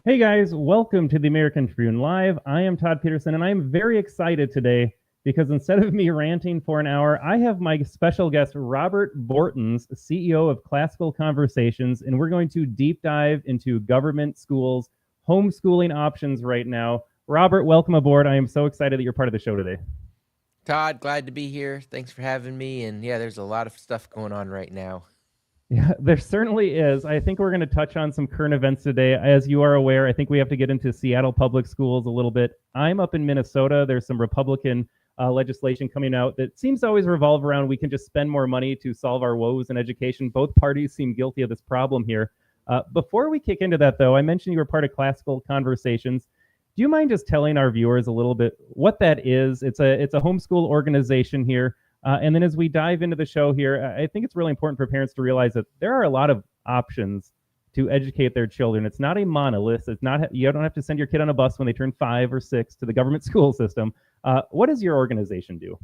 Hey guys, welcome to the American Tribune Live. I am Todd Peterson, and I'm very excited today because instead of me ranting for an hour, I have my special guest, Robert Bortins, CEO of Classical Conversations, and we're going to deep dive into government schools, homeschooling options right now. Robert, welcome aboard. I am so excited that you're part of the show today. Todd, glad to be here. Thanks for having me. And yeah, there's a lot of stuff going on right now. Yeah, there certainly is. I think we're going to touch on some current events today. As you are aware, I think we have to get into Seattle public schools a little bit. I'm up in Minnesota. There's some Republican legislation coming out that seems to always revolve around we can just spend more money to solve our woes in education. Both parties seem guilty of this problem here. Before we kick into that, though, I mentioned you were part of Classical Conversations. Do you mind just telling our viewers a little bit what that is? It's a homeschool organization here, and then as we dive into the show here, I think it's really important for parents to realize that there are a lot of options to educate their children. It's not a monolith. It's not you don't have to send your kid on a bus when they turn 5 or 6 to the government school system. What does your organization do?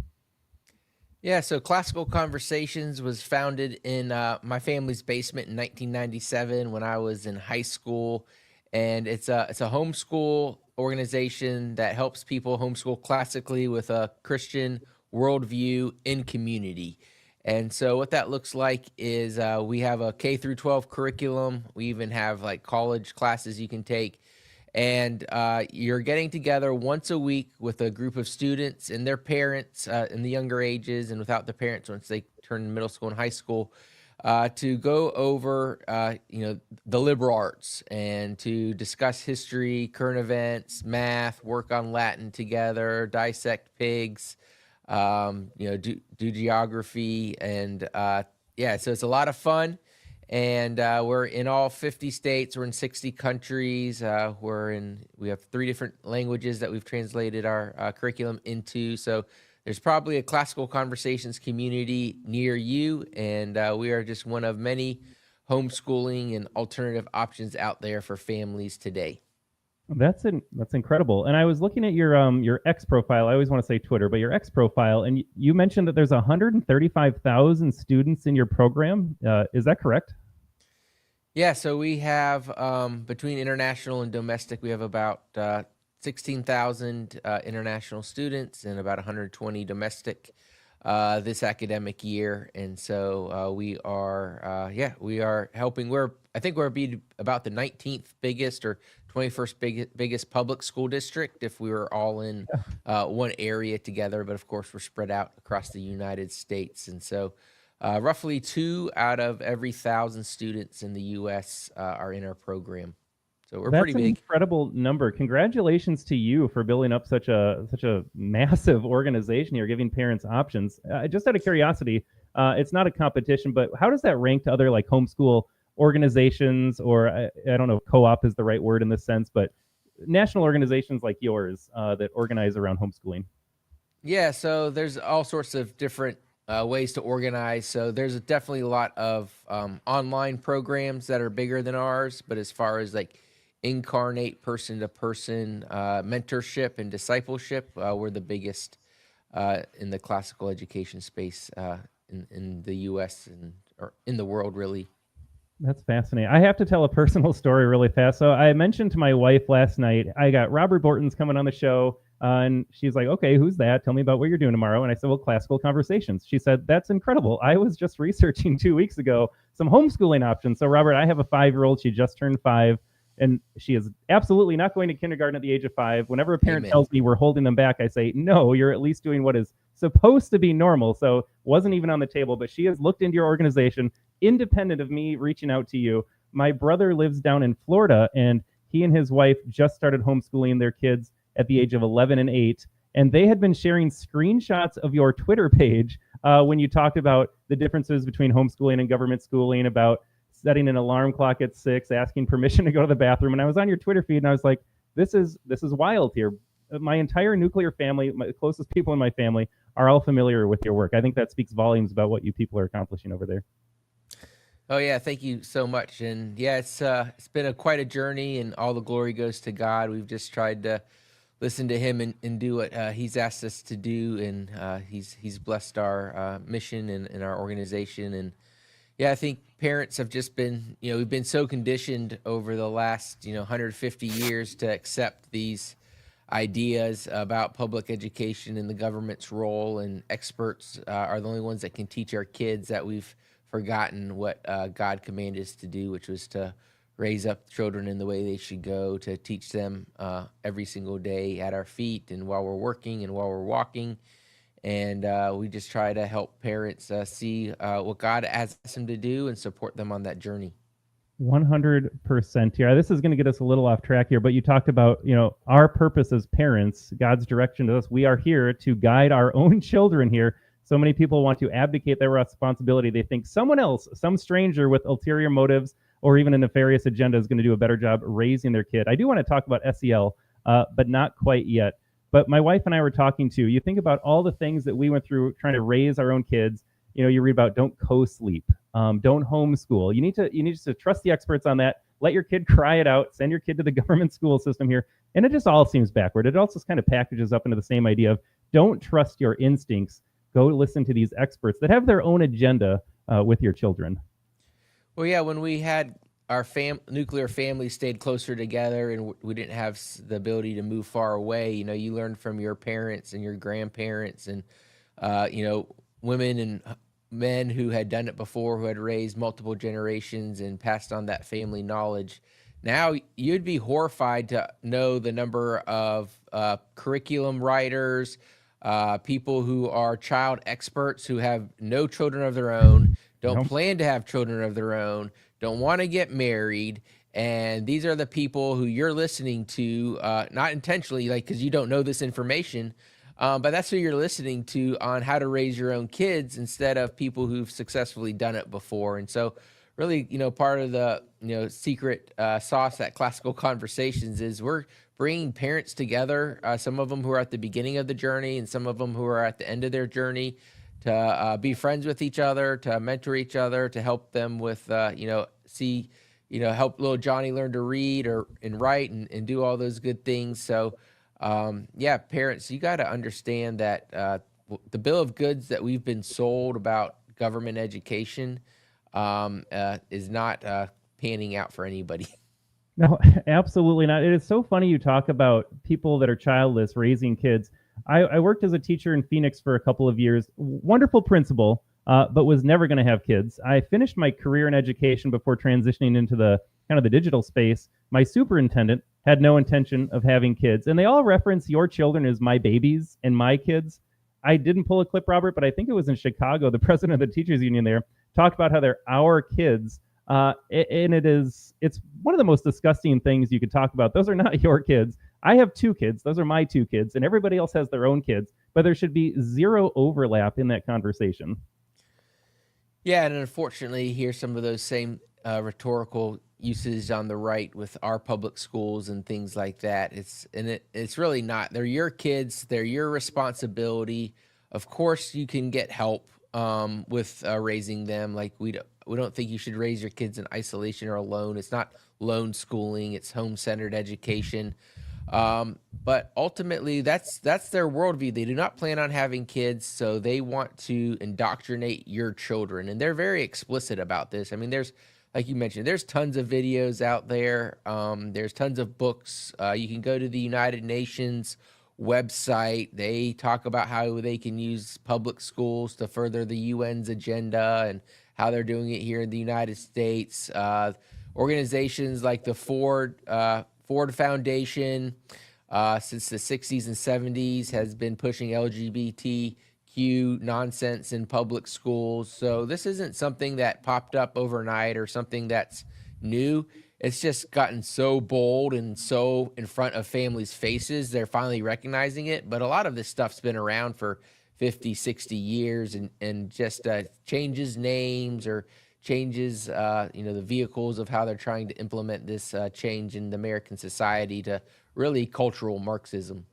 Yeah, so Classical Conversations was founded in my family's basement in 1997 when I was in high school. And it's a homeschool organization that helps people homeschool classically with a Christian worldview in community. And so what that looks like is we have a K through 12 curriculum. We even have like college classes you can take. And you're getting together once a week with a group of students and their parents in the younger ages and without the parents once they turn middle school and high school to go over the liberal arts and to discuss history, current events, math, work on Latin together, dissect pigs, do geography, and yeah, so it's a lot of fun. And we're in all 50 states. We're in 60 countries. We have 3 different languages that we've translated our curriculum into. So there's probably a Classical Conversations community near you, and we are just one of many homeschooling and alternative options out there for families today. That's incredible. And I was looking at your X profile. I always want to say Twitter, but your X profile, and you mentioned that there's 135,000 students in your program. Is that correct? Yeah, so we have between international and domestic, we have about 16,000 international students and about 120 domestic this academic year. And so we are helping. I think we're about the 19th biggest or 21st biggest public school district if we were all in one area together. But of course, we're spread out across the United States. And so roughly 2 out of every 1,000 students in the U.S. Are in our program. So we're pretty That's an big. incredible number. Congratulations to you for building up such a massive organization here, giving parents options. Just out of curiosity, it's not a competition, but how does that rank to other like homeschool organizations, or I don't know if co-op is the right word in this sense, but national organizations like yours that organize around homeschooling? Yeah, so there's all sorts of different ways to organize. So there's definitely a lot of online programs that are bigger than ours. But as far as like incarnate person to person mentorship and discipleship, we're the biggest in the classical education space in the U.S. and or in the world, really. That's fascinating. I have to tell a personal story really fast. So I mentioned to my wife last night, I got Robert Bortins coming on the show. And she's like, okay, who's that? Tell me about what you're doing tomorrow. And I said, well, Classical Conversations. She said, that's incredible. I was just researching 2 weeks ago some homeschooling options. So, Robert, I have a 5-year-old. She just turned 5, and she is absolutely not going to kindergarten at the age of 5. Whenever a parent Amen. tells me we're holding them back, I say, no, you're at least doing what is supposed to be normal. So, wasn't even on the table, but she has looked into your organization independent of me reaching out to you. My brother lives down in Florida, and he and his wife just started homeschooling their kids at the age of 11 and 8. And they had been sharing screenshots of your Twitter page when you talked about the differences between homeschooling and government schooling, about setting an alarm clock at 6, asking permission to go to the bathroom. And I was on your Twitter feed, and I was like, this is wild here. My entire nuclear family, my closest people in my family, are all familiar with your work. I think that speaks volumes about what you people are accomplishing over there. Oh yeah, thank you so much. And yeah, it's been quite a journey, and all the glory goes to God. We've just tried to listen to Him and do what He's asked us to do, and He's blessed our mission and our organization. And Yeah, I think parents have just been, we've been so conditioned over the last, 150 years to accept these ideas about public education and the government's role, and experts are the only ones that can teach our kids that we've forgotten what God commanded us to do, which was to raise up children in the way they should go, to teach them every single day at our feet and while we're working and while we're walking. And we just try to help parents see what God asks them to do and support them on that journey. 100% here. This is going to get us a little off track here, but you talked about, our purpose as parents, God's direction to us. We are here to guide our own children here. So many people want to abdicate their responsibility. They think someone else, some stranger with ulterior motives or even a nefarious agenda is going to do a better job raising their kid. I do want to talk about SEL, but not quite yet. But my wife and I were talking to, you think about all the things that we went through trying to raise our own kids. You read about don't co-sleep, don't homeschool. You need to trust the experts on that. Let your kid cry it out. Send your kid to the government school system here. And it just all seems backward. It also kind of packages up into the same idea of don't trust your instincts. Go listen to these experts that have their own agenda with your children. Well, yeah, when we had our nuclear family stayed closer together and we didn't have the ability to move far away, you learn from your parents and your grandparents and, women and men who had done it before, who had raised multiple generations and passed on that family knowledge. Now you'd be horrified to know the number of curriculum writers, people who are child experts who have no children of their own, don't plan to have children of their own, don't want to get married. And these are the people who you're listening to, not intentionally, because you don't know this information, but that's who you're listening to on how to raise your own kids instead of people who've successfully done it before. And so really, part of the, secret sauce at Classical Conversations is we're bringing parents together, some of them who are at the beginning of the journey and some of them who are at the end of their journey, to be friends with each other, to mentor each other, to help them with, help little Johnny learn to read and write and do all those good things. So, parents, you got to understand that the bill of goods that we've been sold about government education is not panning out for anybody. No, absolutely not. It is so funny you talk about people that are childless raising kids. I worked as a teacher in Phoenix for a couple of years. Wonderful principal, but was never going to have kids. I finished my career in education before transitioning into the kind of the digital space. My superintendent had no intention of having kids, and they all reference your children as my babies and my kids. I didn't pull a clip, Robert, but I think it was in Chicago. The president of the teachers union there talked about how they're our kids. And it's one of the most disgusting things you could talk about. Those are not your kids. I have two kids. Those are my two kids, and everybody else has their own kids, but there should be zero overlap in that conversation. Yeah, and unfortunately, here's some of those same rhetorical uses on the right with our public schools and things like that. It's really not. They're your kids. They're your responsibility. Of course, you can get help with raising them. Like we don't think you should raise your kids in isolation or alone. It's not lone schooling. It's home-centered education. But ultimately, that's their worldview. They do not plan on having kids, so they want to indoctrinate your children, and they're very explicit about this. I mean, there's, like you mentioned, there's tons of videos out there. There's tons of books. You can go to the United Nations website. They talk about how they can use public schools to further the UN's agenda and how they're doing it here in the United States. Organizations like the Ford Foundation, since the 60s and 70s, has been pushing LGBTQ nonsense in public schools. So this isn't something that popped up overnight or something that's new. It's just gotten so bold and so in front of families' faces, they're finally recognizing it. But a lot of this stuff's been around for 50, 60 years and just changes names or changes, the vehicles of how they're trying to implement this change in the American society to really cultural Marxism.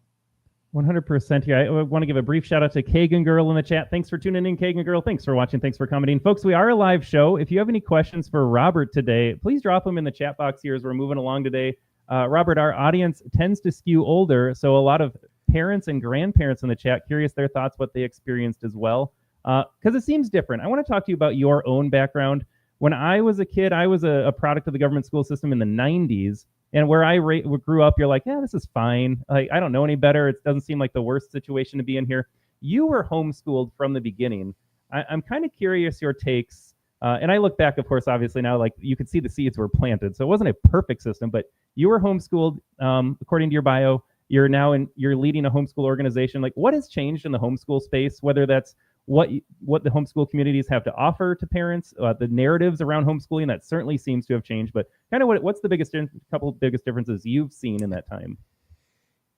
100% here. I want to give a brief shout out to Kagan Girl in the chat. Thanks for tuning in, Kagan Girl. Thanks for watching. Thanks for commenting. Folks, we are a live show. If you have any questions for Robert today, please drop them in the chat box here as we're moving along today. Robert, our audience tends to skew older, so a lot of parents and grandparents in the chat, curious their thoughts, what they experienced as well. Because it seems different. I want to talk to you about your own background. When I was a kid, I was a product of the government school system in the 90s. And where I grew up, you're like, yeah, this is fine. Like, I don't know any better. It doesn't seem like the worst situation to be in here. You were homeschooled from the beginning. I'm kind of curious your takes. And I look back, of course, obviously now, like you could see the seeds were planted. So it wasn't a perfect system, but you were homeschooled, according to your bio. You're leading a homeschool organization. Like, what has changed in the homeschool space, whether that's what the homeschool communities have to offer to parents, the narratives around homeschooling, that certainly seems to have changed, but kind of what's the couple of biggest differences you've seen in that time?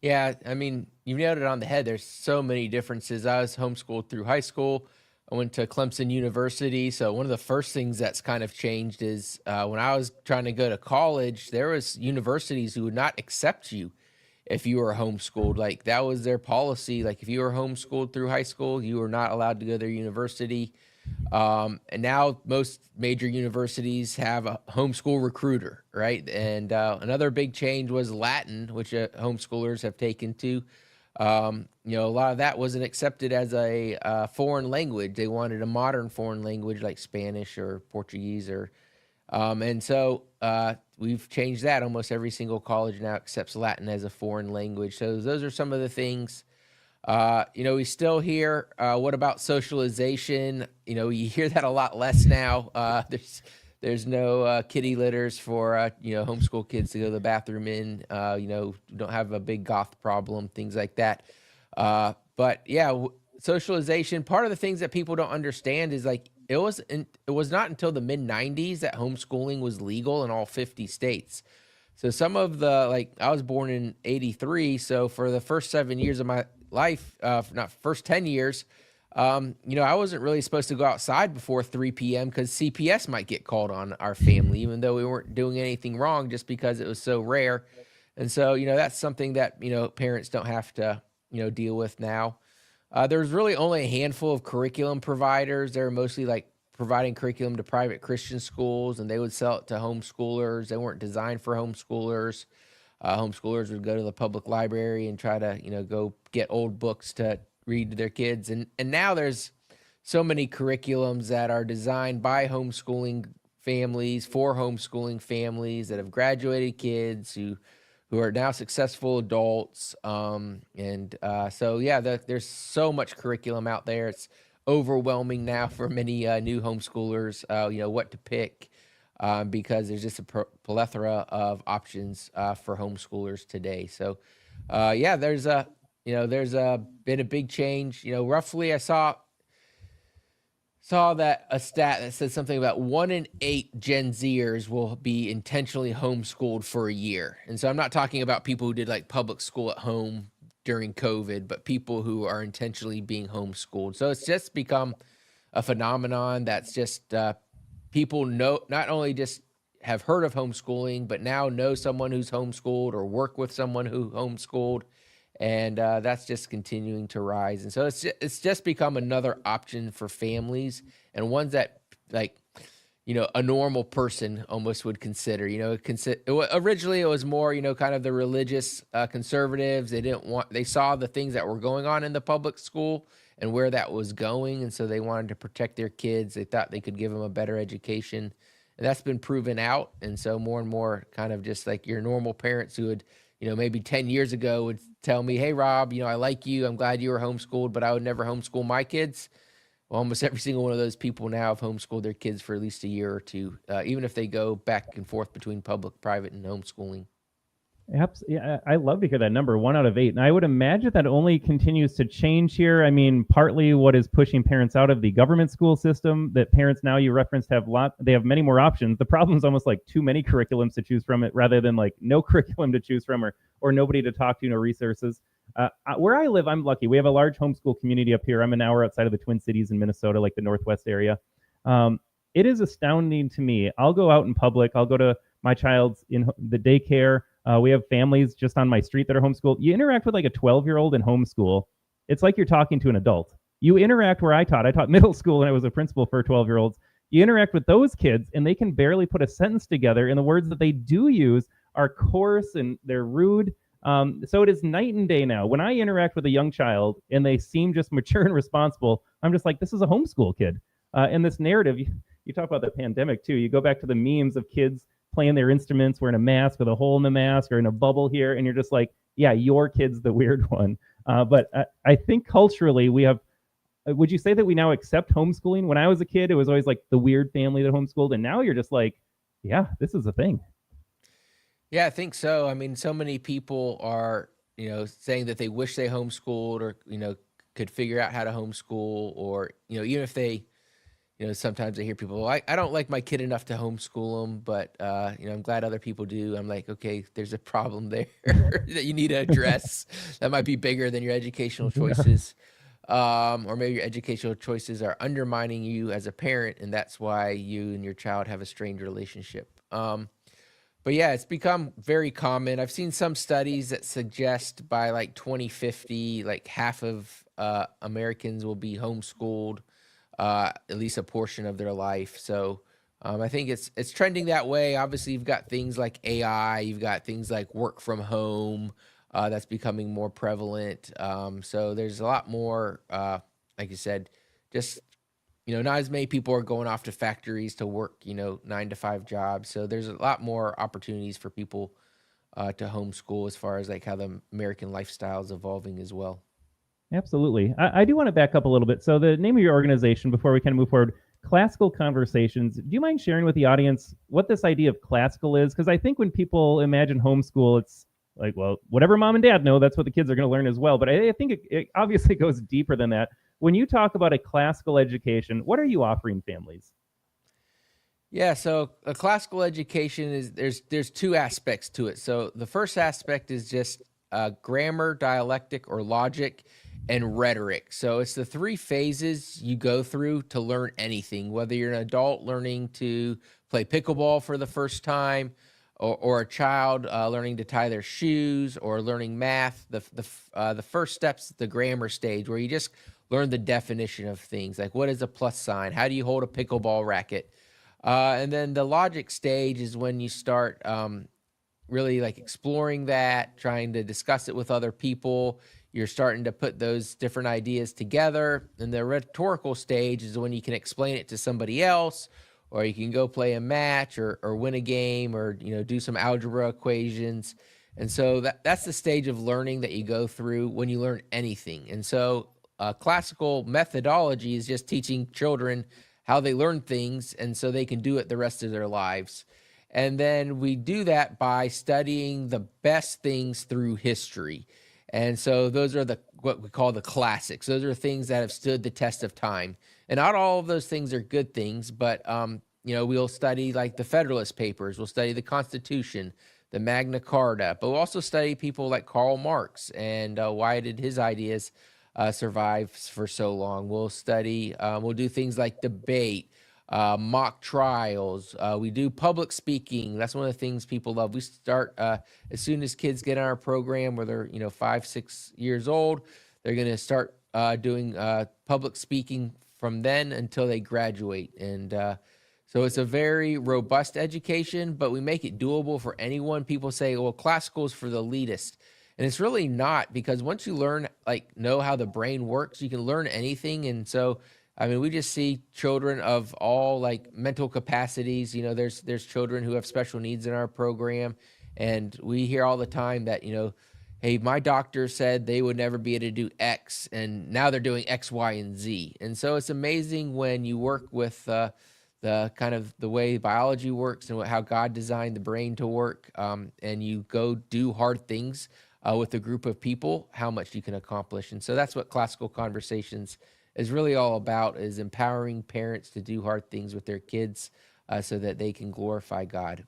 Yeah, I mean, you nailed it on the head. There's so many differences. I was homeschooled through high school. I went to Clemson University. So one of the first things that's kind of changed is when I was trying to go to college, there was universities who would not accept you if you were homeschooled. Like that was their policy. Like if you were homeschooled through high school, you were not allowed to go to their university. And now most major universities have a homeschool recruiter, right? And another big change was Latin, which homeschoolers have taken to. A lot of that wasn't accepted as a foreign language. They wanted a modern foreign language like Spanish or Portuguese and so we've changed that. Almost every single college now accepts Latin as a foreign language. So those are some of the things. We still hear, what about socialization? You hear that a lot less now. There's no kitty litters for, homeschool kids to go to the bathroom in, don't have a big goth problem, things like that. But yeah, socialization, part of the things that people don't understand is like, it was not until the mid 90s that homeschooling was legal in all 50 states. So some of I was born in 83. So for the first 7 years of my life, not first 10 years, I wasn't really supposed to go outside before 3 p.m. because CPS might get called on our family, even though we weren't doing anything wrong, just because it was so rare. And so, that's something that, parents don't have to, deal with now. There's really only a handful of curriculum providers. They're mostly like providing curriculum to private Christian schools, and they would sell it to homeschoolers. They weren't designed for homeschoolers. Homeschoolers would go to the public library and try to, go get old books to read to their kids. And now there's so many curriculums that are designed by homeschooling families for homeschooling families that have graduated kids who are now successful adults. There's so much curriculum out there. It's overwhelming now for many new homeschoolers, what to pick. Because there's just a plethora of options for homeschoolers today. So, there's been a big change. Roughly, I saw that a stat that said something about 1 in 8 Gen Zers will be intentionally homeschooled for a year. And so I'm not talking about people who did like public school at home during COVID, but people who are intentionally being homeschooled. So it's just become a phenomenon that's just people know, not only just have heard of homeschooling, but now know someone who's homeschooled or work with someone who homeschooled. And that's just continuing to rise. And so it's just become another option for families, and ones that a normal person almost would consider. Originally it was more, kind of the religious conservatives. They saw the things that were going on in the public school and where that was going. And so they wanted to protect their kids. They thought they could give them a better education, and that's been proven out. And so more and more kind of just like your normal parents who would, maybe 10 years ago would tell me, hey, Rob, I like you. I'm glad you were homeschooled, but I would never homeschool my kids. Well, almost every single one of those people now have homeschooled their kids for at least a year or two, even if they go back and forth between public, private, and homeschooling. Yeah, I love to hear that number, 1 out of 8. And I would imagine that only continues to change here. I mean, partly what is pushing parents out of the government school system, that parents now, you referenced, they have many more options. The problem is almost like too many curriculums to choose from, it rather than like no curriculum to choose from, or nobody to talk to, no resources. Where I live, I'm lucky. We have a large homeschool community up here. I'm an hour outside of the Twin Cities in Minnesota, like the Northwest area. It is astounding to me. I'll go out in public. I'll go to my child's in the daycare. We have families just on my street that are homeschooled. You interact with like a 12-year-old in homeschool. It's like you're talking to an adult. You interact where I taught middle school, and I was a principal for 12-year-olds. You interact with those kids, and they can barely put a sentence together, and the words that they do use are coarse and they're rude. So it is night and day now. When I interact with a young child and they seem just mature and responsible, I'm just like, this is a homeschool kid. And this narrative, you talk about the pandemic too. You go back to the memes of kids playing their instruments, wearing a mask with a hole in the mask or in a bubble here, and you're just like, yeah, your kid's the weird one. But I think culturally we have. Would you say that we now accept homeschooling? When I was a kid, it was always like the weird family that homeschooled, and now you're just like, yeah, this is a thing. Yeah, I think so. I mean, so many people are, saying that they wish they homeschooled or, could figure out how to homeschool or, even if they, sometimes I hear people, well, I don't like my kid enough to homeschool them, but, I'm glad other people do. I'm like, okay, there's a problem there that you need to address that might be bigger than your educational choices. Or maybe your educational choices are undermining you as a parent, and that's why you and your child have a strained relationship. But yeah, it's become very common. I've seen some studies that suggest by like 2050, like half of Americans will be homeschooled, at least a portion of their life. So I think it's trending that way. Obviously, you've got things like AI, you've got things like work from home. That's becoming more prevalent. So there's a lot more, like you said, just, not as many people are going off to factories to work, 9-to-5 jobs. So there's a lot more opportunities for people to homeschool as far as like how the American lifestyle is evolving as well. Absolutely. I do want to back up a little bit. So the name of your organization, before we kind of move forward, Classical Conversations. Do you mind sharing with the audience what this idea of classical is? Because I think when people imagine homeschool, it's like, well, whatever mom and dad know, that's what the kids are going to learn as well. But I think it obviously goes deeper than that. When you talk about a classical education, what are you offering families? Yeah, so a classical education is there's two aspects to it. So the first aspect is just grammar, dialectic, or logic, and rhetoric. So it's the three phases you go through to learn anything, whether you're an adult learning to play pickleball for the first time, or a child learning to tie their shoes, or learning math. The first step's the grammar stage, where you just learn the definition of things, like what is a plus sign, how do you hold a pickleball racket, and then the logic stage is when you start really like exploring that, trying to discuss it with other people. You're starting to put those different ideas together. And the rhetorical stage is when you can explain it to somebody else, or you can go play a match or win a game, or do some algebra equations. And so that's the stage of learning that you go through when you learn anything. And so classical methodology is just teaching children how they learn things, and so they can do it the rest of their lives. And then we do that by studying the best things through history. And so those are what we call the classics. Those are things that have stood the test of time. And not all of those things are good things, but we'll study like the Federalist Papers, we'll study the Constitution, the Magna Carta, but we'll also study people like Karl Marx and why did his ideas survive for so long. We'll study, we'll do things like debate, mock trials. We do public speaking. That's one of the things people love. We start as soon as kids get on our program, where they're 5, 6 years old, they're going to start doing public speaking from then until they graduate. And so it's a very robust education, but we make it doable for anyone. People say, well, classical is for the elitist. And it's really not, because once you learn, know how the brain works, you can learn anything. And so, we just see children of all mental capacities. There's children who have special needs in our program, and we hear all the time that, hey, my doctor said they would never be able to do X, and now they're doing X, Y, and Z. And so it's amazing when you work with the kind of the way biology works and how God designed the brain to work, and you go do hard things with a group of people, how much you can accomplish. And so that's what Classical Conversations is really all about, is empowering parents to do hard things with their kids so that they can glorify God.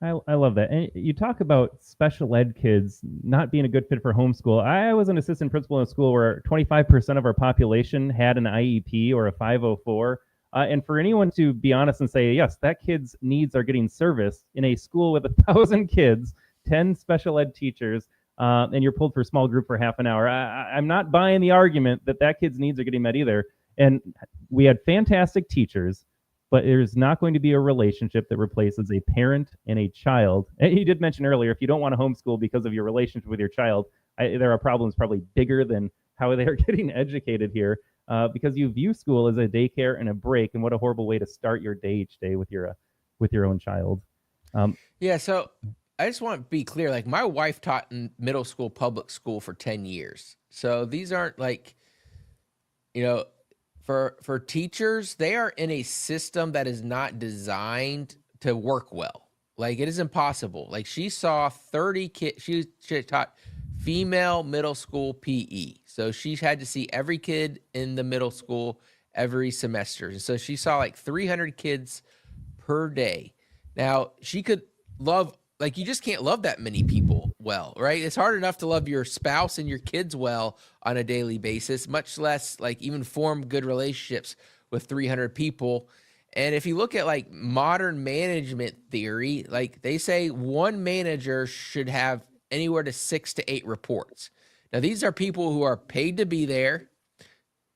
I love that. And you talk about special ed kids not being a good fit for homeschool. I was an assistant principal in a school where 25% of our population had an IEP or a 504. And for anyone to be honest and say, yes, that kid's needs are getting serviced in a school with 1,000 kids, 10 special ed teachers, and you're pulled for a small group for half an hour. I'm not buying the argument that kid's needs are getting met either. And we had fantastic teachers, but there's not going to be a relationship that replaces a parent and a child. And you did mention earlier, if you don't want to homeschool because of your relationship with your child, there are problems probably bigger than how they're getting educated here. because you view school as a daycare and a break, and what a horrible way to start your day each day with your own child. Yeah, so I just want to be clear. Like my wife taught in middle school public school for 10 years. So these aren't like, you know, for teachers, they are in a system that is not designed to work well. Like it is impossible. Like she saw 30 kids, she taught female middle school PE. So she had to see every kid in the middle school every semester. And so she saw like 300 kids per day. Now she could love, like you just can't love that many people well, right? It's hard enough to love your spouse and your kids well on a daily basis, much less like even form good relationships with 300 people. And if you look at like modern management theory, like they say one manager should have anywhere to 6 to 8 reports. Now these are people who are paid to be there,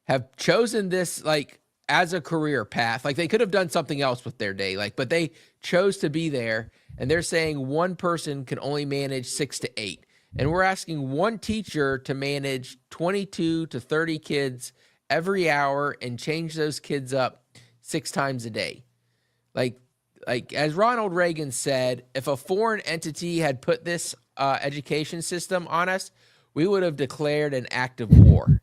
have chosen this like as a career path. Like they could have done something else with their day, like, but they chose to be there, and they're saying one person can only manage 6 to 8. And we're asking one teacher to manage 22 to 30 kids every hour and change those kids up 6 times a day. Like as Ronald Reagan said, if a foreign entity had put this education system on us, we would have declared an act of war.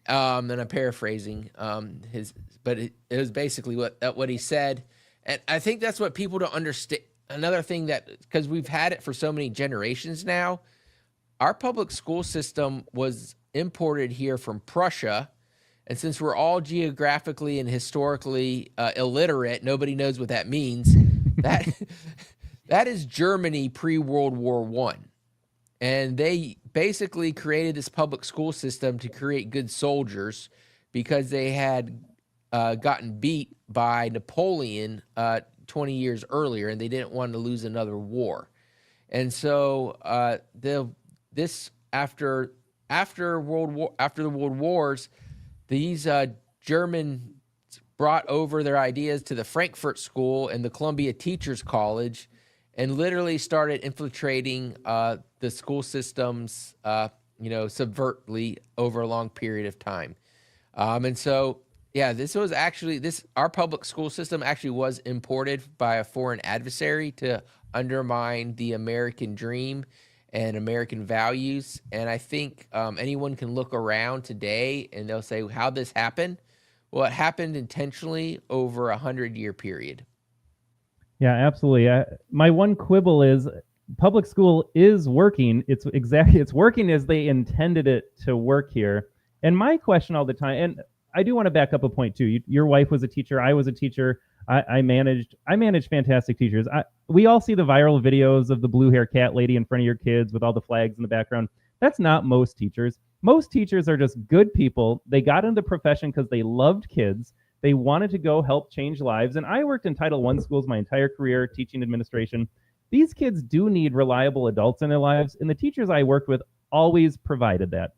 And I'm paraphrasing but it was basically what he said. And I think that's what people don't understand. Another thing that, because we've had it for so many generations now, our public school system was imported here from Prussia. And since we're all geographically and historically illiterate, nobody knows what that means. That is Germany pre-World War I. And they basically created this public school system to create good soldiers because they had gotten beat by Napoleon 20 years earlier, and they didn't want to lose another war. And so after the World Wars, these Germans brought over their ideas to the Frankfurt School and the Columbia Teachers College, and literally started infiltrating the school systems, subvertly over a long period of time. And so, yeah, our public school system actually was imported by a foreign adversary to undermine the American dream and American values. And I think anyone can look around today and they'll say, how'd this happen? Well, it happened intentionally over a 100-year period. Yeah, absolutely. My one quibble is public school is working. It's working as they intended it to work here. And my question all the time, and I do want to back up a point too. Your wife was a teacher. I was a teacher. I managed fantastic teachers. We all see the viral videos of the blue hair cat lady in front of your kids with all the flags in the background. That's not most teachers. Most teachers are just good people. They got into the profession because they loved kids. They wanted to go help change lives. And I worked in Title I schools my entire career, teaching administration. These kids do need reliable adults in their lives, and the teachers I worked with always provided that.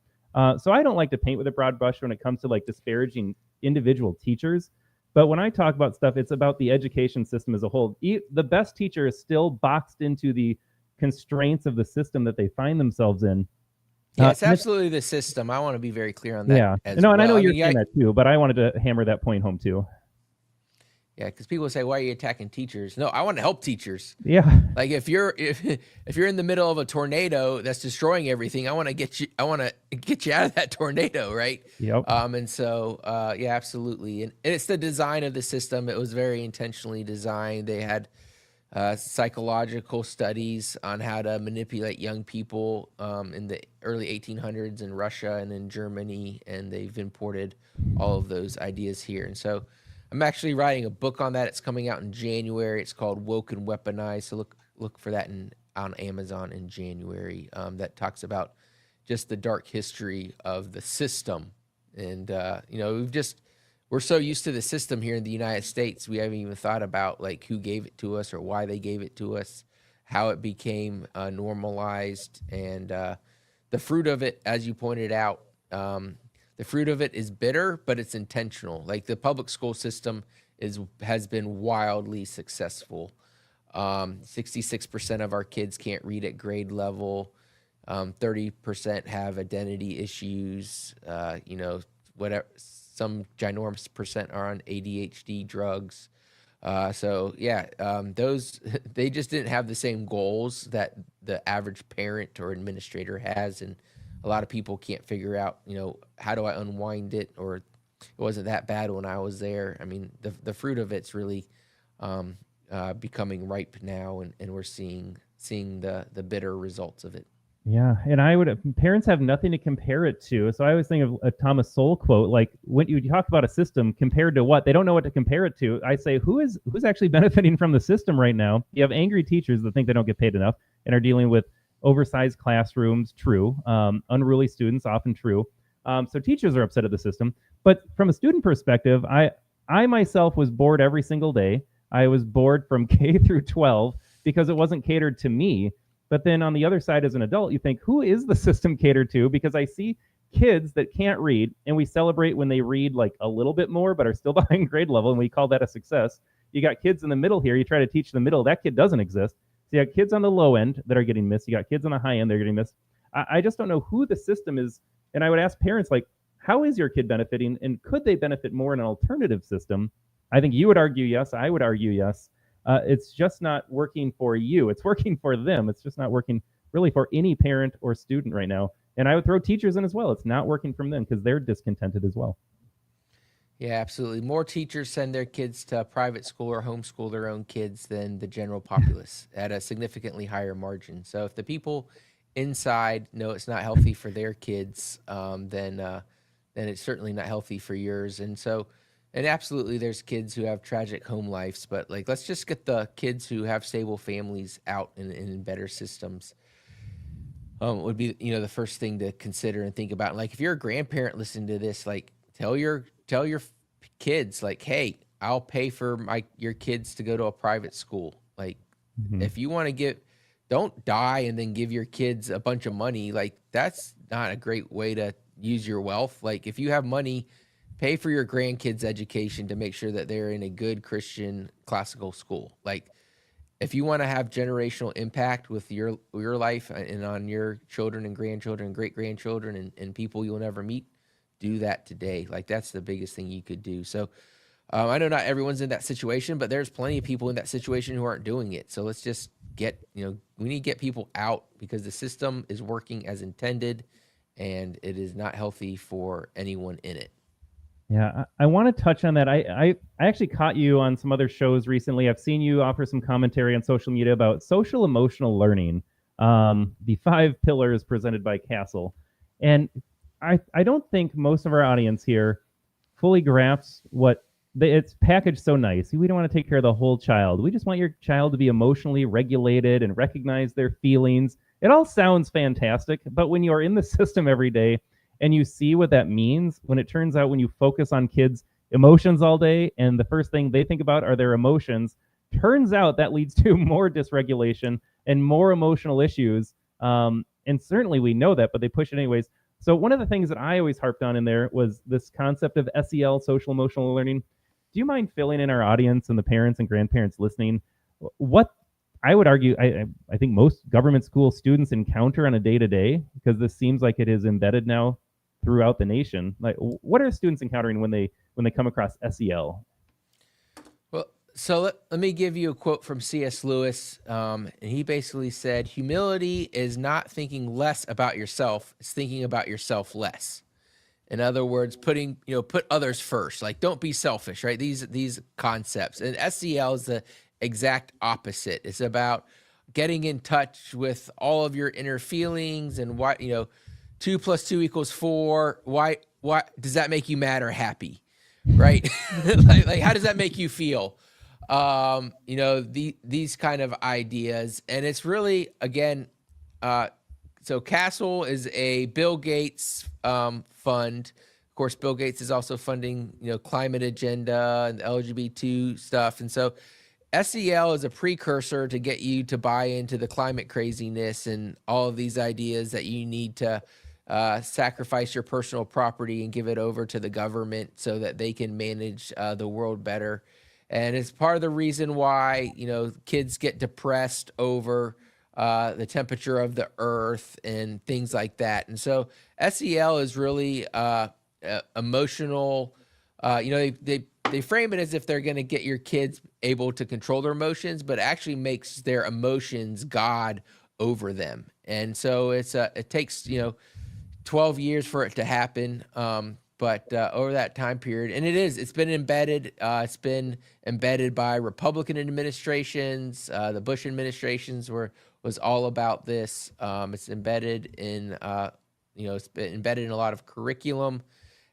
So I don't like to paint with a broad brush when it comes to like disparaging individual teachers. But when I talk about stuff, it's about the education system as a whole. The best teacher is still boxed into the constraints of the system that they find themselves in. Yeah, it's absolutely the system. I want to be very clear on that. Yeah, and I know you're saying that too, but I wanted to hammer that point home too. Yeah, because people say, "Why are you attacking teachers?" No, I want to help teachers. Yeah, like if you're in the middle of a tornado that's destroying everything, I want to get you out of that tornado, right? Yep. And so, yeah, absolutely, and it's the design of the system. It was very intentionally designed. They had psychological studies on how to manipulate young people in the early 1800s in Russia and in Germany, and they've imported all of those ideas here. And so I'm actually writing a book on that. It's coming out in January. It's called Woke and Weaponized. So look for that on Amazon in January. That talks about just the dark history of the system. And, we're so used to the system here in the United States, we haven't even thought about like who gave it to us or why they gave it to us, how it became normalized. And the fruit of it, as you pointed out, the fruit of it is bitter, but it's intentional. Like the public school system has been wildly successful. 66% of our kids can't read at grade level. 30% have identity issues. whatever, some ginormous percent are on ADHD drugs. Those they just didn't have the same goals that the average parent or administrator has, and a lot of people can't figure out, how do I unwind it, or it wasn't that bad when I was there. I mean, the fruit of it's really becoming ripe now, and we're seeing the bitter results of it. Yeah, and parents have nothing to compare it to. So I always think of a Thomas Sowell quote, like when you talk about a system compared to what, they don't know what to compare it to. I say, who's actually benefiting from the system right now? You have angry teachers that think they don't get paid enough and are dealing with oversized classrooms, true. Unruly students, often true. So teachers are upset at the system. But from a student perspective, I myself was bored every single day. I was bored from K through 12 because it wasn't catered to me. But then on the other side, as an adult, you think, who is the system catered to? Because I see kids that can't read, and we celebrate when they read like a little bit more, but are still behind grade level, and we call that a success. You got kids in the middle here. You try to teach the middle. That kid doesn't exist. So you got kids on the low end that are getting missed. You got kids on the high end that are getting missed. I just don't know who the system is. And I would ask parents, like, how is your kid benefiting? And could they benefit more in an alternative system? I think you would argue yes. I would argue yes. It's just not working for you. It's working for them. It's just not working really for any parent or student right now. And I would throw teachers in as well. It's not working from them because they're discontented as well. Yeah, absolutely. More teachers send their kids to private school or homeschool their own kids than the general populace at a significantly higher margin. So if the people inside know it's not healthy for their kids, then it's certainly not healthy for yours. And absolutely, there's kids who have tragic home lives, but like, let's just get the kids who have stable families out in better systems. Would be, the first thing to consider and think about. Like, if you're a grandparent listening to this, like, tell your kids, like, hey, I'll pay for your kids to go to a private school. Like, if you want to don't die and then give your kids a bunch of money. Like, that's not a great way to use your wealth. Like, if you have money, pay for your grandkids' education to make sure that they're in a good Christian classical school. Like, if you want to have generational impact with your life and on your children and grandchildren and great-grandchildren and people you'll never meet, do that today. Like, that's the biggest thing you could do. So I know not everyone's in that situation, but there's plenty of people in that situation who aren't doing it. So let's just we need to get people out, because the system is working as intended, and it is not healthy for anyone in it. Yeah, I want to touch on that. I actually caught you on some other shows recently. I've seen you offer some commentary on social media about social emotional learning, the 5 pillars presented by Castle. And I don't think most of our audience here fully grasps it's packaged so nice. We don't want to take care of the whole child. We just want your child to be emotionally regulated and recognize their feelings. It all sounds fantastic, but when you're in the system every day, and you see what that means, when it turns out when you focus on kids' emotions all day and the first thing they think about are their emotions, turns out that leads to more dysregulation and more emotional issues. And certainly we know that, but they push it anyways. So one of the things that I always harped on in there was this concept of SEL, social emotional learning. Do you mind filling in our audience and the parents and grandparents listening what I would argue I think most government school students encounter on a day-to-day, because this seems like it is embedded now throughout the nation? Like, what are students encountering when they come across SEL? Well, so let me give you a quote from C.S. Lewis, and he basically said, "Humility is not thinking less about yourself; it's thinking about yourself less." In other words, put others first. Like, don't be selfish, right? These concepts, and SEL is the exact opposite. It's about getting in touch with all of your inner feelings and why 2 + 2 = 4. Why does that make you mad or happy, right? like how does that make you feel? These kind of ideas. And it's really, again, so Castle is a Bill Gates fund. Of course, Bill Gates is also funding climate agenda and LGBT stuff. And so SEL is a precursor to get you to buy into the climate craziness and all of these ideas that you need to sacrifice your personal property and give it over to the government so that they can manage the world better. And it's part of the reason why, kids get depressed over the temperature of the earth and things like that. And so SEL is really emotional. They frame it as if they're going to get your kids able to control their emotions, but actually makes their emotions God over them. And so it takes 12 years for it to happen. But over that time period, and it's been embedded. It's been embedded by Republican administrations. The Bush administrations was all about this. It's embedded in it's been embedded in a lot of curriculum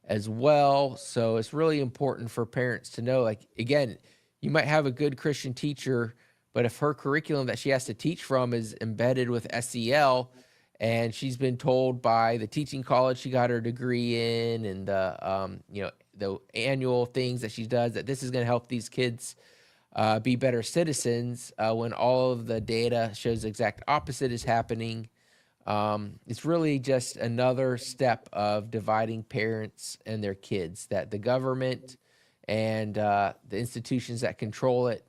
as well. So it's really important for parents to know, like, again, you might have a good Christian teacher, but if her curriculum that she has to teach from is embedded with SEL, and she's been told by the teaching college she got her degree in, and the annual things that she does, that this is going to help these kids be better citizens, when all of the data shows the exact opposite is happening. It's really just another step of dividing parents and their kids, that the government and the institutions that control it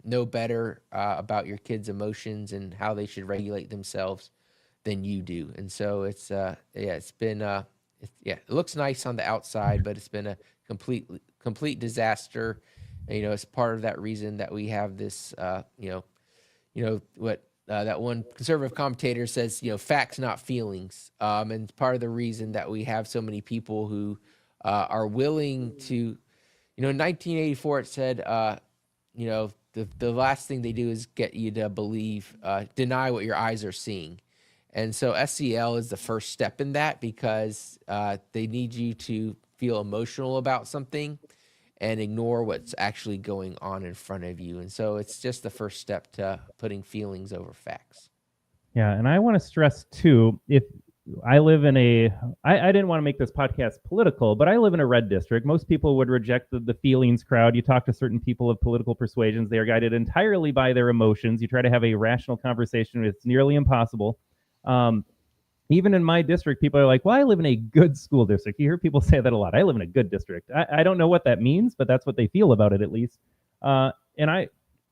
know better about your kids' emotions and how they should regulate themselves than you do. And so it's been it looks nice on the outside, but it's been a complete disaster. And, it's part of that reason that we have this what that one conservative commentator says, facts not feelings. And part of the reason that we have so many people who are willing to, in 1984 it said the last thing they do is get you to believe, deny what your eyes are seeing. And so SEL is the first step in that, because they need you to feel emotional about something and ignore what's actually going on in front of you. And so it's just the first step to putting feelings over facts. Yeah, and I want to stress too, if I live in I didn't want to make this podcast political, but I live in a red district. Most people would reject the feelings crowd. You talk to certain people of political persuasions, they are guided entirely by their emotions. You try to have a rational conversation, it's nearly impossible. Even in my district, people are like, well, I live in a good school district. You hear people say that a lot. I live in a good district. I don't know what that means, but that's what they feel about it, at least. No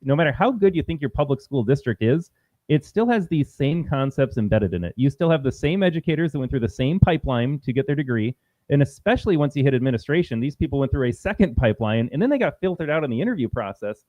matter how good you think your public school district is, it still has these same concepts embedded in it. You still have the same educators that went through the same pipeline to get their degree. And especially once you hit administration, these people went through a second pipeline, and then they got filtered out in the interview process.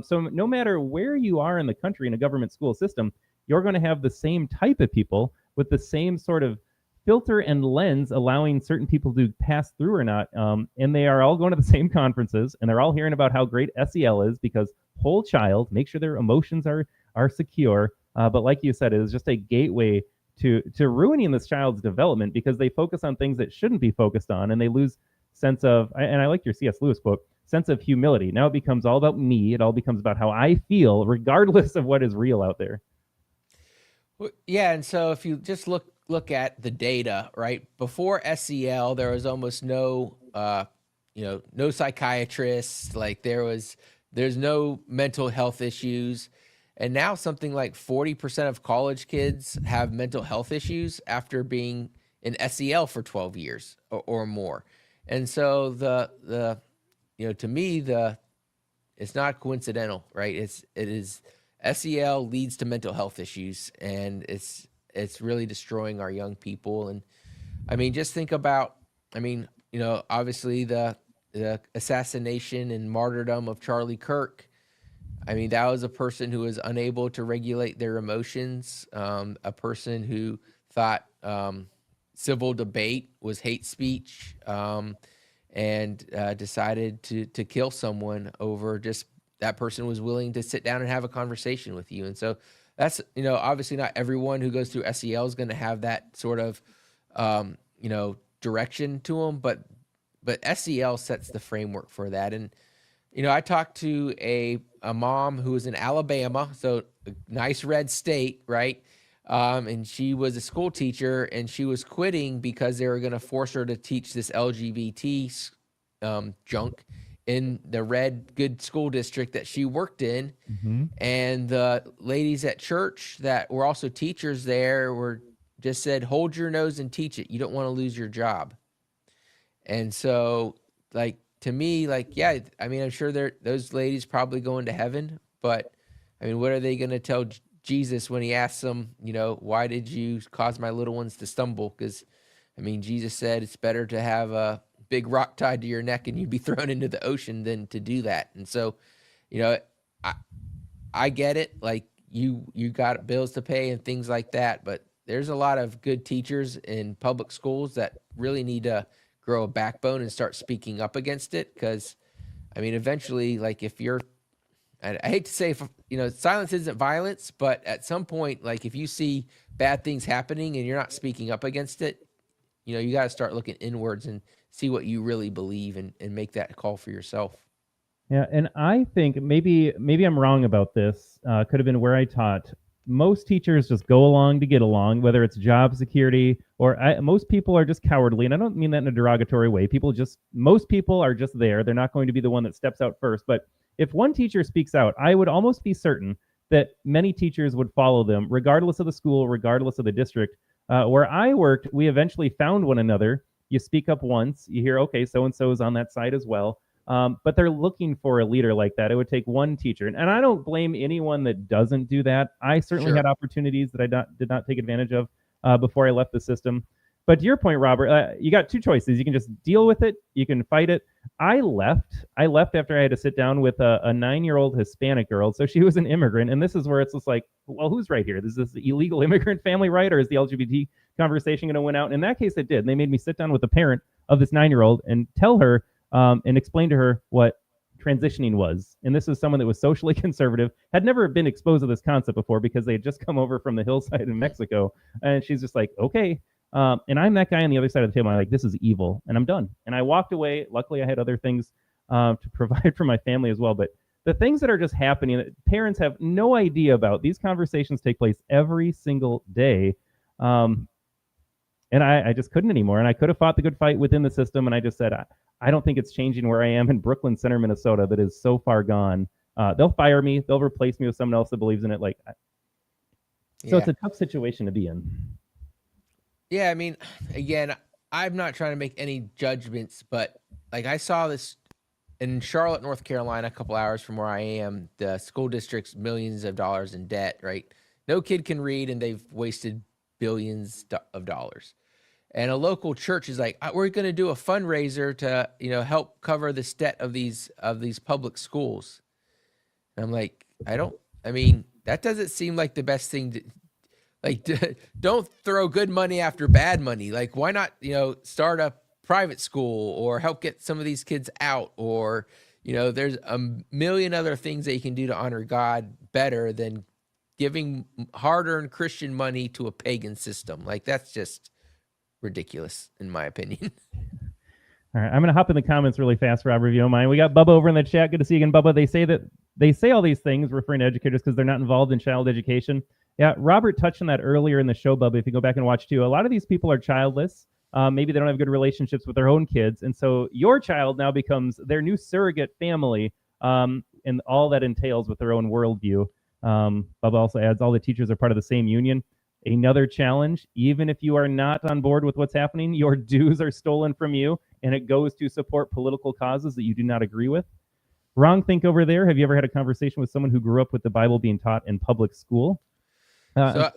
So no matter where you are in the country in a government school system, you're going to have the same type of people with the same sort of filter and lens allowing certain people to pass through or not. And they are all going to the same conferences, and they're all hearing about how great SEL is, because whole child, make sure their emotions are secure. But like you said, it is just a gateway to ruining this child's development, because they focus on things that shouldn't be focused on, and they lose sense of, and I like your C.S. Lewis quote, sense of humility. Now it becomes all about me. It all becomes about how I feel, regardless of what is real out there. Yeah, and so if you just look at the data, right? Before SEL, there was almost no psychiatrists. Like there's no mental health issues, and now something like 40% of college kids have mental health issues after being in SEL for 12 years or more. And so to me, it's not coincidental, right? It is. SEL leads to mental health issues, and it's really destroying our young people. And I mean, just think about, obviously the assassination and martyrdom of Charlie Kirk. I mean, that was a person who was unable to regulate their emotions, a person who thought civil debate was hate speech, and decided to kill someone over just that person was willing to sit down and have a conversation with you. And so that's, obviously not everyone who goes through SEL is going to have that sort of, direction to them, but SEL sets the framework for that. And, I talked to a mom who was in Alabama, so a nice red state, right? And she was a school teacher, and she was quitting because they were going to force her to teach this LGBT junk in the red good school district that she worked in. Mm-hmm. And the ladies at church that were also teachers there were just said, hold your nose and teach it. You don't want to lose your job. And so, like, to me, like, yeah, I mean, I'm sure those ladies probably going to heaven, but I mean, what are they going to tell Jesus when he asks them, why did you cause my little ones to stumble? Because I mean, Jesus said it's better to have a big rock tied to your neck and you'd be thrown into the ocean than to do that. And so, you know, I get it. Like you got bills to pay and things like that, but there's a lot of good teachers in public schools that really need to grow a backbone and start speaking up against it. Cause I mean, eventually, like if you're, I hate to say, silence isn't violence, but at some point, like if you see bad things happening and you're not speaking up against it, you got to start looking inwards and see what you really believe and make that call for yourself. Yeah, and I think maybe I'm wrong about this. Could have been where I taught. Most teachers just go along to get along, whether it's job security or most people are just cowardly, and I don't mean that in a derogatory way. Most people are just there. They're not going to be the one that steps out first. But if one teacher speaks out, I would almost be certain that many teachers would follow them, regardless of the school, regardless of the district. Where I worked, we eventually found one another. You speak up once, you hear, okay, so and so is on that side as well. But they're looking for a leader like that. It would take one teacher. And I don't blame anyone that doesn't do that. I certainly had opportunities that I did not take advantage of before I left the system. But to your point, Robert, you got two choices. You can just deal with it. You can fight it. I left after I had to sit down with a 9-year-old Hispanic girl. So she was an immigrant. And this is where it's just like, well, who's right here? Is this illegal immigrant family right? Or is the LGBT conversation going to win out? And in that case, it did. They made me sit down with the parent of this 9-year-old and tell her and explain to her what transitioning was. And this is someone that was socially conservative, had never been exposed to this concept before because they had just come over from the hillside in Mexico. And she's just like, okay. And I'm that guy on the other side of the table. I'm like, this is evil. And I'm done. And I walked away. Luckily, I had other things to provide for my family as well. But the things that are just happening that parents have no idea about, these conversations take place every single day. And I just couldn't anymore. And I could have fought the good fight within the system. And I just said, I don't think it's changing where I am in Brooklyn Center, Minnesota, that is so far gone. They'll fire me. They'll replace me with someone else that believes in it. So it's a tough situation to be in. Yeah, I mean, again, I'm not trying to make any judgments, but like I saw this in Charlotte, North Carolina, a couple hours from where I am. The school district's millions of dollars in debt, right? No kid can read, and they've wasted billions of dollars. And a local church is like, we're going to do a fundraiser to, help cover this debt of these public schools. And I'm like, that doesn't seem like the best thing to, don't throw good money after bad money. Like, why not, start a private school or help get some of these kids out? Or, there's a million other things that you can do to honor God better than giving hard-earned Christian money to a pagan system. Like, that's just ridiculous, in my opinion. All right, I'm going to hop in the comments really fast, Robert, if you don't mind. We got Bubba over in the chat. Good to see you again, Bubba. They say all these things referring to educators because they're not involved in child education. Yeah, Robert touched on that earlier in the show, Bubba, if you go back and watch too. A lot of these people are childless. Maybe they don't have good relationships with their own kids. And so your child now becomes their new surrogate family, and all that entails with their own worldview. Bubba also adds all the teachers are part of the same union. Another challenge, even if you are not on board with what's happening, your dues are stolen from you, and it goes to support political causes that you do not agree with. Wrong think over there. Have you ever had a conversation with someone who grew up with the Bible being taught in public school? So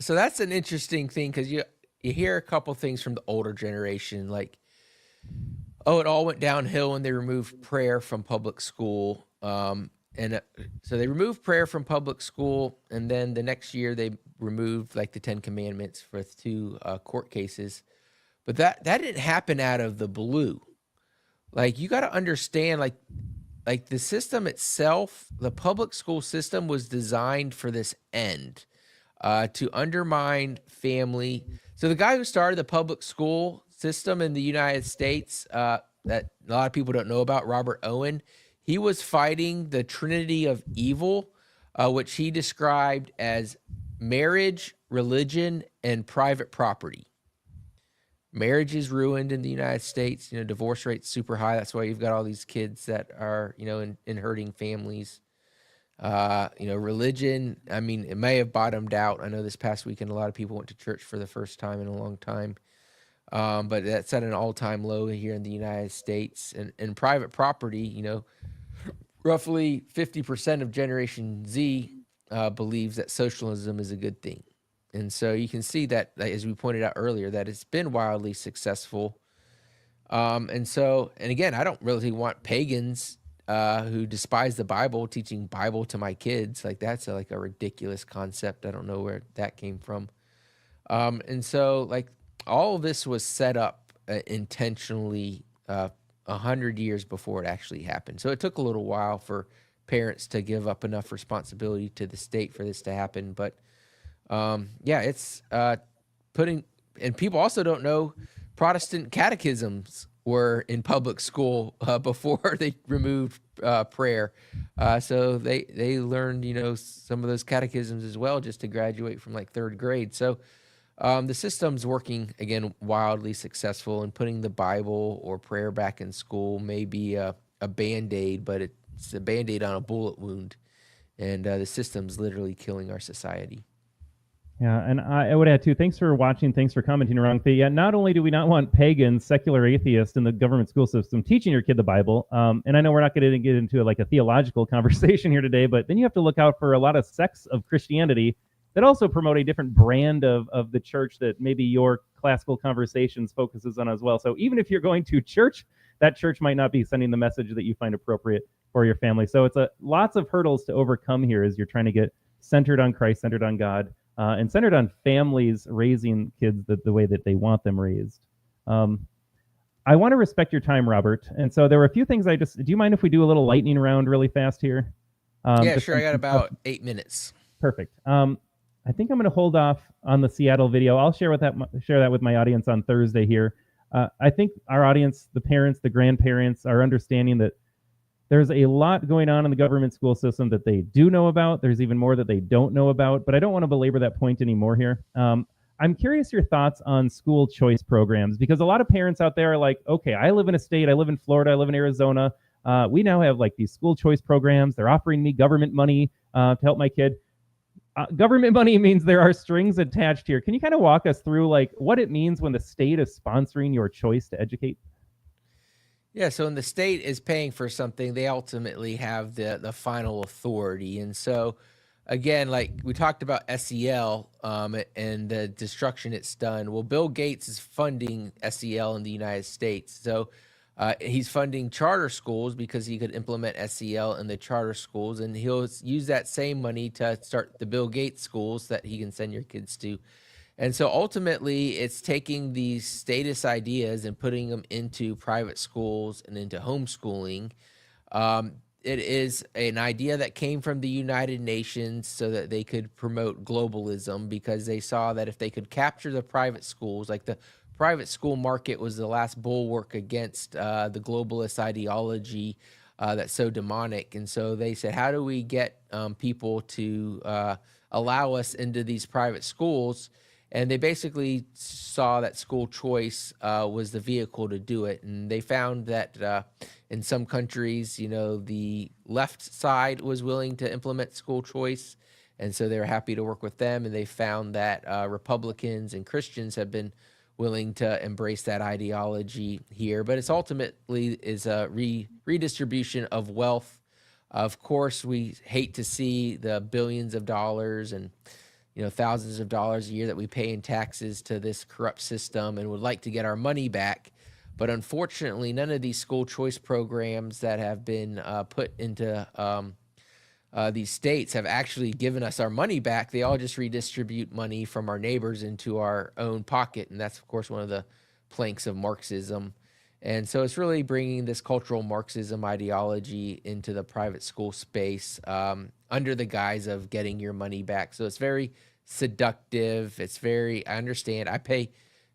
that's an interesting thing because you hear a couple things from the older generation, like, oh, it all went downhill when they removed prayer from public school. So they removed prayer from public school, and then the next year they removed like the 10 Commandments for 2 court cases. But that didn't happen out of the blue. Like, you got to understand, like the system itself, the public school system was designed for this end, to undermine family. So the guy who started the public school system in the United States, that a lot of people don't know about, Robert Owen, he was fighting the trinity of evil, which he described as marriage, religion, and private property. Marriage is ruined in the United States. Divorce rate's super high. That's why you've got all these kids that are, in hurting families. Religion, it may have bottomed out. I know this past weekend, a lot of people went to church for the first time in a long time. But that's at an all-time low here in the United States. And private property, roughly 50% of Generation Z believes that socialism is a good thing. And so you can see that, as we pointed out earlier, that it's been wildly successful. And again, I don't really want pagans who despise the Bible teaching Bible to my kids. Like that's like a ridiculous concept. I don't know where that came from. And so like all of this was set up intentionally 100 years before it actually happened. So it took a little while for parents to give up enough responsibility to the state for this to happen. But yeah, it's putting, and people also don't know Protestant catechisms were in public school before they removed prayer. So they learned, some of those catechisms as well just to graduate from like third grade. So the system's working, again, wildly successful, and putting the Bible or prayer back in school may be a Band-Aid, but it's a Band-Aid on a bullet wound. And the system's literally killing our society. Yeah, and I would add too, thanks for watching, thanks for commenting, Rangthi. Yeah, not only do we not want pagans, secular atheists in the government school system teaching your kid the Bible, and I know we're not going to get into like a theological conversation here today, but then you have to look out for a lot of sects of Christianity that also promote a different brand of the church that maybe your Classical Conversations focuses on as well. So even if you're going to church, that church might not be sending the message that you find appropriate for your family. So it's lots of hurdles to overcome here as you're trying to get centered on Christ, centered on God. And centered on families raising kids the way that they want them raised. I want to respect your time, Robert. And so there were a few things do you mind if we do a little lightning round really fast here? Yeah, sure. I got about 8 minutes. Perfect. I think I'm going to hold off on the Seattle video. I'll share that with my audience on Thursday here. I think our audience, the parents, the grandparents, are understanding that there's a lot going on in the government school system that they do know about. There's even more that they don't know about, but I don't want to belabor that point anymore here. I'm curious your thoughts on school choice programs, because a lot of parents out there are like, okay, I live in a state, I live in Florida, I live in Arizona. We now have like these school choice programs. They're offering me government money to help my kid. Government money means there are strings attached here. Can you kind of walk us through like what it means when the state is sponsoring your choice to educate? Yeah, so when the state is paying for something, they ultimately have the final authority. And so, again, like we talked about SEL and the destruction it's done. Well, Bill Gates is funding SEL in the United States. So he's funding charter schools because he could implement SEL in the charter schools, and he'll use that same money to start the Bill Gates schools that he can send your kids to. And so ultimately, it's taking these status ideas and putting them into private schools and into homeschooling. It is an idea that came from the United Nations so that they could promote globalism, because they saw that if they could capture the private schools, like the private school market was the last bulwark against the globalist ideology that's so demonic. And so they said, how do we get people to allow us into these private schools? And they basically saw that school choice was the vehicle to do it. And they found that in some countries, the left side was willing to implement school choice. And so they were happy to work with them. And they found that Republicans and Christians have been willing to embrace that ideology here. But it's ultimately is a redistribution of wealth. Of course, we hate to see the billions of dollars and thousands of dollars a year that we pay in taxes to this corrupt system, and would like to get our money back. But unfortunately, none of these school choice programs that have been put into these states have actually given us our money back. They all just redistribute money from our neighbors into our own pocket. And that's, of course, one of the planks of Marxism. And so it's really bringing this cultural Marxism ideology into the private school space under the guise of getting your money back. So it's very seductive. I understand.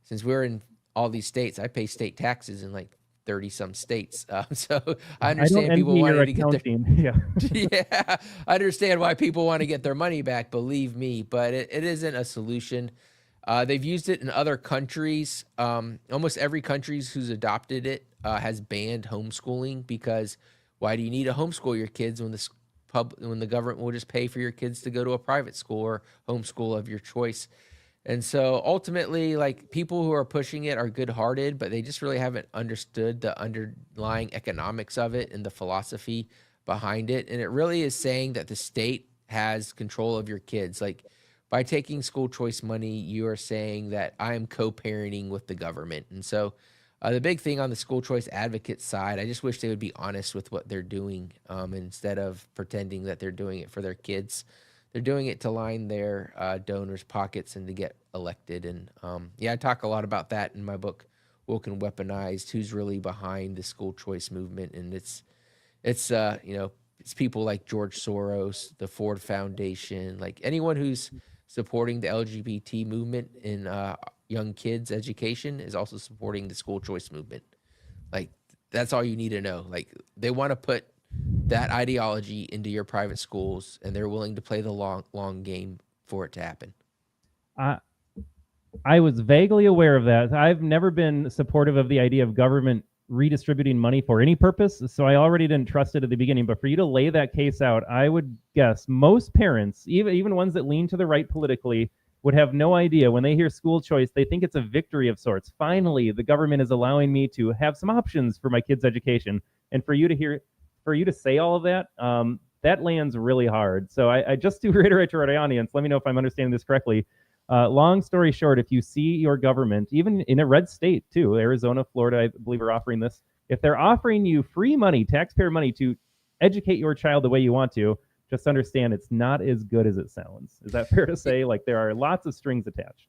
Since we're in all these states, I pay state taxes in like 30 some states. So I understand people wanting to get their, yeah, I understand why people want to get their money back, believe me, but it isn't a solution. They've used it in other countries. Almost every country who's adopted it has banned homeschooling, because why do you need to homeschool your kids when the government will just pay for your kids to go to a private school or homeschool of your choice? And so ultimately, like, people who are pushing it are good-hearted, but they just really haven't understood the underlying economics of it and the philosophy behind it. And it really is saying that the state has control of your kids. Like, by taking school choice money, you are saying that I am co-parenting with the government. And so The big thing on the school choice advocate side, I just wish they would be honest with what they're doing, instead of pretending that they're doing it for their kids. They're doing it to line their donors' pockets and to get elected. And yeah, I talk a lot about that in my book, Woke and Weaponized, who's really behind the school choice movement. And it's it's people like George Soros, the Ford Foundation, like anyone who's supporting the LGBT movement in young kids' education is also supporting the school choice movement. Like, that's all you need to know. Like, they want to put that ideology into your private schools, and they're willing to play the long game for it to happen. I was vaguely aware of that. I've never been supportive of the idea of government redistributing money for any purpose, so I already didn't trust it at the beginning. But for you to lay that case out, I would guess most parents, even ones that lean to the right politically, would have no idea. When they hear school choice, they think it's a victory of sorts. Finally, the government is allowing me to have some options for my kids' education. And for you to say all of that, that lands really hard. So I just to reiterate to our audience, let me know if I'm understanding this correctly. Long story short, if you see your government, even in a red state too, Arizona, Florida, I believe are offering this, if they're offering you free money, taxpayer money to educate your child the way you want to, just understand it's not as good as it sounds. Is that fair to say? Like, there are lots of strings attached.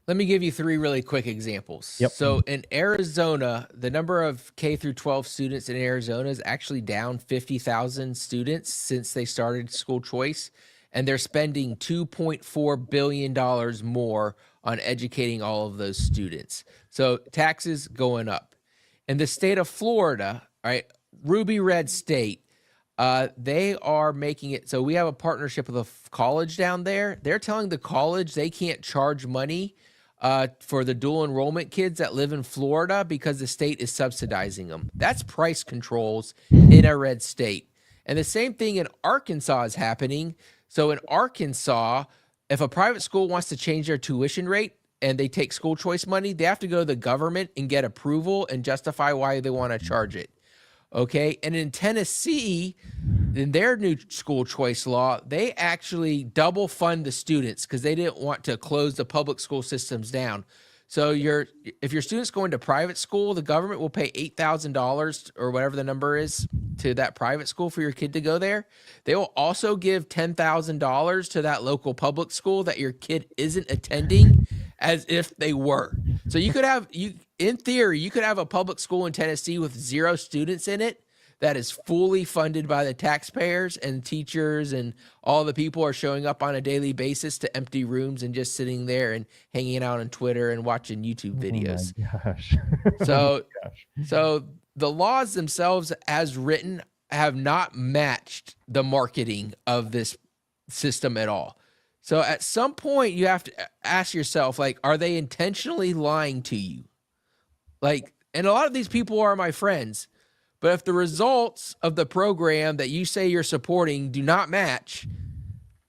Let me give you 3 really quick examples. Yep. So in Arizona, the number of K through 12 students in Arizona is actually down 50,000 students since they started school choice. And they're spending $2.4 billion more on educating all of those students. So taxes going up. In the state of Florida, right, ruby red state, they are making it so we have a partnership with a college down there. They're telling the college they can't charge money for the dual enrollment kids that live in Florida because the state is subsidizing them. That's price controls in a red state. And the same thing in Arkansas is happening. So in Arkansas, if a private school wants to change their tuition rate and they take school choice money, they have to go to the government and get approval and justify why they want to charge it. Okay. And in Tennessee, in their new school choice law, they actually double fund the students because they didn't want to close the public school systems down. So if your student's going to private school, the government will pay $8,000 or whatever the number is to that private school for your kid to go there. They will also give $10,000 to that local public school that your kid isn't attending as if they were. So in theory, you could have a public school in Tennessee with 0 students in it that is fully funded by the taxpayers, and teachers and all the people are showing up on a daily basis to empty rooms and just sitting there and hanging out on Twitter and watching YouTube videos. Oh my gosh. So the laws themselves as written have not matched the marketing of this system at all. So at some point you have to ask yourself, like, are they intentionally lying to you? Like, and a lot of these people are my friends. But if the results of the program that you say you're supporting do not match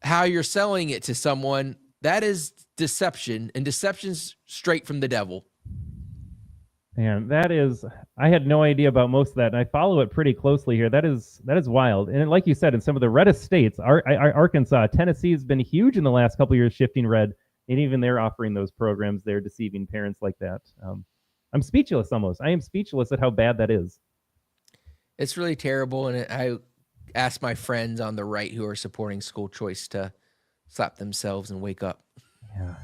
how you're selling it to someone, that is deception, and deception's straight from the devil. Man, I had no idea about most of that, and I follow it pretty closely here. That is wild. And like you said, in some of the reddest states, Arkansas, Tennessee has been huge in the last couple of years shifting red, and even they're offering those programs. They're deceiving parents like that. I'm speechless almost. I am speechless at how bad that is. It's really terrible, and I ask my friends on the right who are supporting school choice to slap themselves and wake up. Yeah.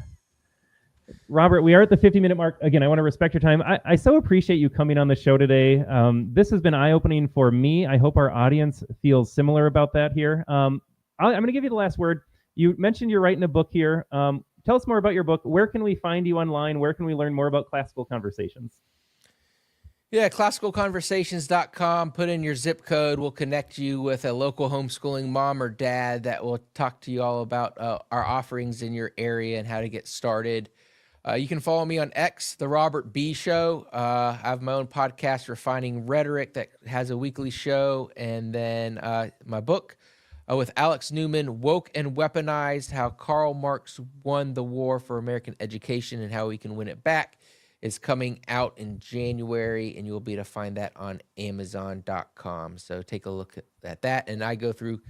Robert, we are at the 50-minute mark. Again, I want to respect your time. I so appreciate you coming on the show today. This has been eye-opening for me. I hope our audience feels similar about that here. I'm going to give you the last word. You mentioned you're writing a book here. Tell us more about your book. Where can we find you online? Where can we learn more about Classical Conversations? Yeah, classicalconversations.com. Put in your zip code. We'll connect you with a local homeschooling mom or dad that will talk to you all about our offerings in your area and how to get started. You can follow me on X, The Robert B Show. I have my own podcast, Refining Rhetoric, that has a weekly show. And then my book with Alex Newman, Woke and Weaponized, How Karl Marx Won the War for American Education and How We Can Win It Back, is coming out in January, and you'll be able to find that on Amazon.com. So take a look at that. And I go through,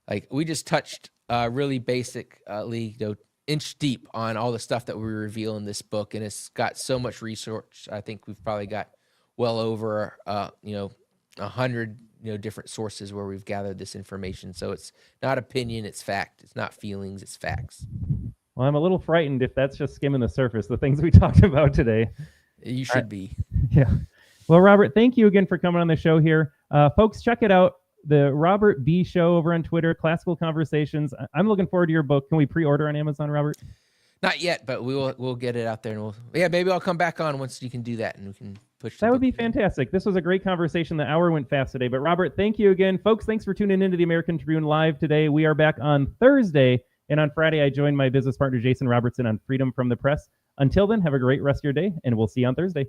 like, we just touched really basically, inch deep on all the stuff that we reveal in this book, and it's got so much research. I think we've probably got well over 100 different sources where we've gathered this information. So it's not opinion, it's fact. It's not feelings, it's facts. Well, I'm a little frightened if that's just skimming the surface, the things we talked about today. You should be. Yeah. Well, Robert, thank you again for coming on the show here. Folks, check it out. The Robert B. Show over on Twitter, Classical Conversations. I'm looking forward to your book. Can we pre-order on Amazon, Robert? Not yet, but we'll get it out there, and maybe I'll come back on once you can do that, and we can push. That would be fantastic. This was a great conversation. The hour went fast today, but Robert, thank you again, folks. Thanks for tuning into the American Tribune Live today. We are back on Thursday, and on Friday, I join my business partner Jason Robertson on Freedom from the Press. Until then, have a great rest of your day, and we'll see you on Thursday.